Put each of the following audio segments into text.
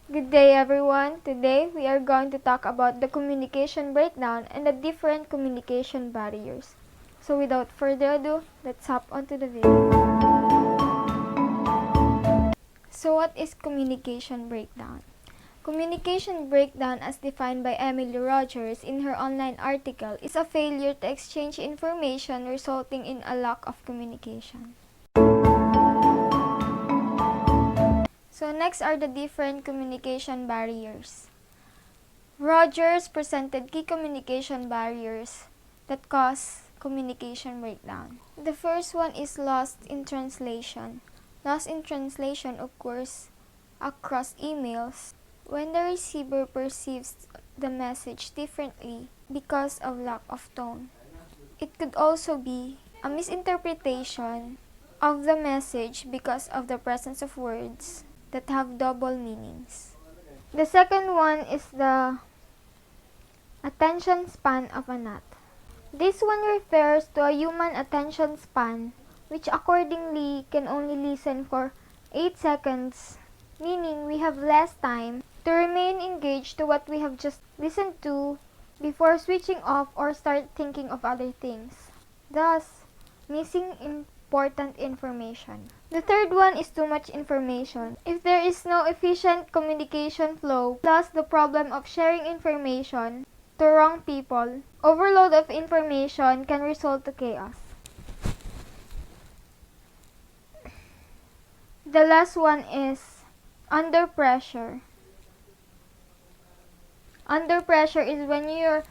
Good day everyone. Today we are going to talk about the communication breakdown and the different communication barriers. So without further ado, let's hop onto the video. So what is communication breakdown? Communication breakdown as defined by Emily Rogers in her online article is a failure to exchange information resulting in a lack of communication. So next are the different communication barriers. Rogers presented key communication barriers that cause communication breakdown. The first one is lost in translation. Lost in translation occurs across emails when the receiver perceives the message differently because of lack of tone. It could also be a misinterpretation of the message because of the presence of words that have double meanings. The second one is the attention span of a gnat. This one refers to a human attention span which accordingly can only listen for 8 seconds, meaning we have less time to remain engaged to what we have just listened to before switching off or start thinking of other things, thus missing important information. The third one is too much information. If there is no efficient communication flow, plus the problem of sharing information to wrong people, overload of information can result to chaos. The last one is under pressure. Under pressure is when you're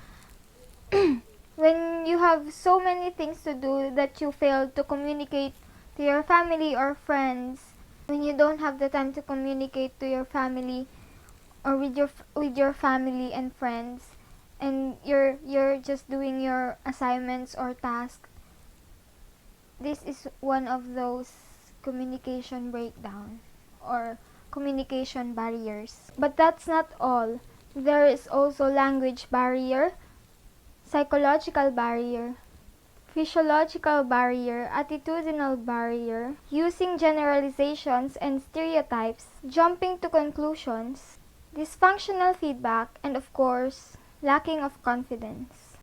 when you have so many things to do that you fail to communicate to your family or friends, when you don't have the time to communicate to your family or with your family and friends, and you're just doing your assignments or tasks, this is one of those communication breakdown or communication barriers. But that's not all. There is also language barrier, psychological barrier, physiological barrier, attitudinal barrier, using generalizations and stereotypes, jumping to conclusions, dysfunctional feedback, and of course, lacking of confidence.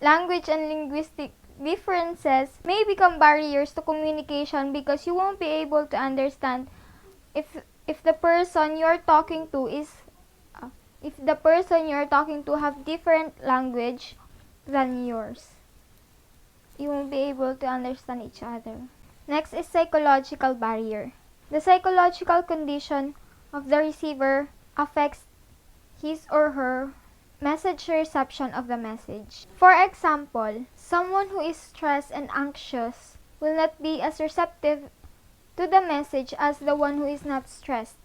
Language and linguistic differences may become barriers to communication because you won't be able to understand if the person you're talking to have different language than yours. You won't be able to understand each other. Next is psychological barrier. The psychological condition of the receiver affects his or her message reception of the message. For example, someone who is stressed and anxious will not be as receptive to the message as the one who is not stressed.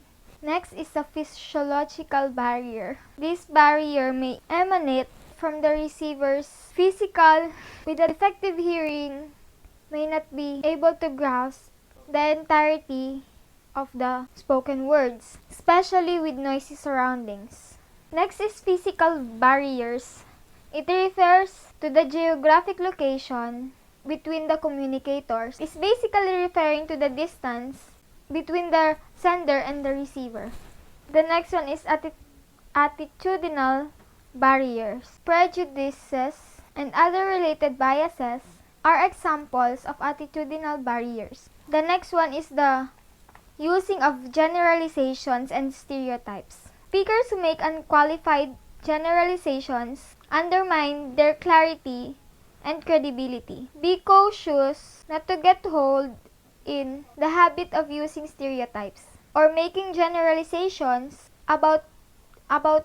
Next is the physiological barrier. This barrier may emanate from the receiver's physical, with a defective hearing, may not be able to grasp the entirety of the spoken words, especially with noisy surroundings. Next is physical barriers. It refers to the geographic location between the communicators. It's basically referring to the distance between the sender and the receiver. The next one is attitudinal barriers. Prejudices and other related biases are examples of attitudinal barriers. The next one is the using of generalizations and stereotypes. Speakers who make unqualified generalizations undermine their clarity and credibility. Be cautious not to get hold in the habit of using stereotypes or making generalizations about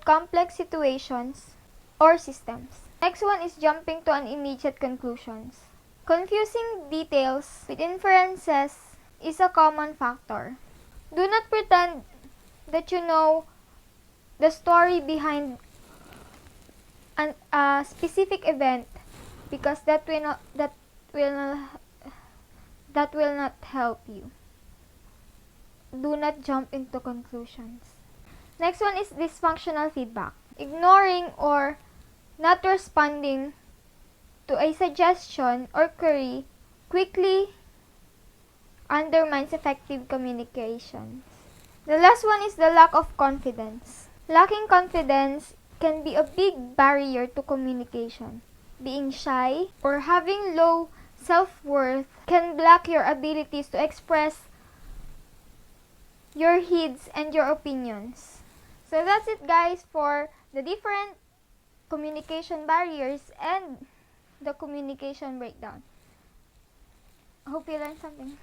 complex situations or systems. Next one is jumping to an immediate conclusions. Confusing details with inferences is a common factor. Do not pretend that you know the story behind a specific event because that will not help you. Do not jump into conclusions. Next one is dysfunctional feedback. Ignoring or not responding to a suggestion or query quickly undermines effective communication. The last one is the lack of confidence. Lacking confidence can be a big barrier to communication. Being shy or having low self-worth can block your abilities to express your needs and your opinions. So that's it, guys, for the different communication barriers and the communication breakdown. I hope you learned something.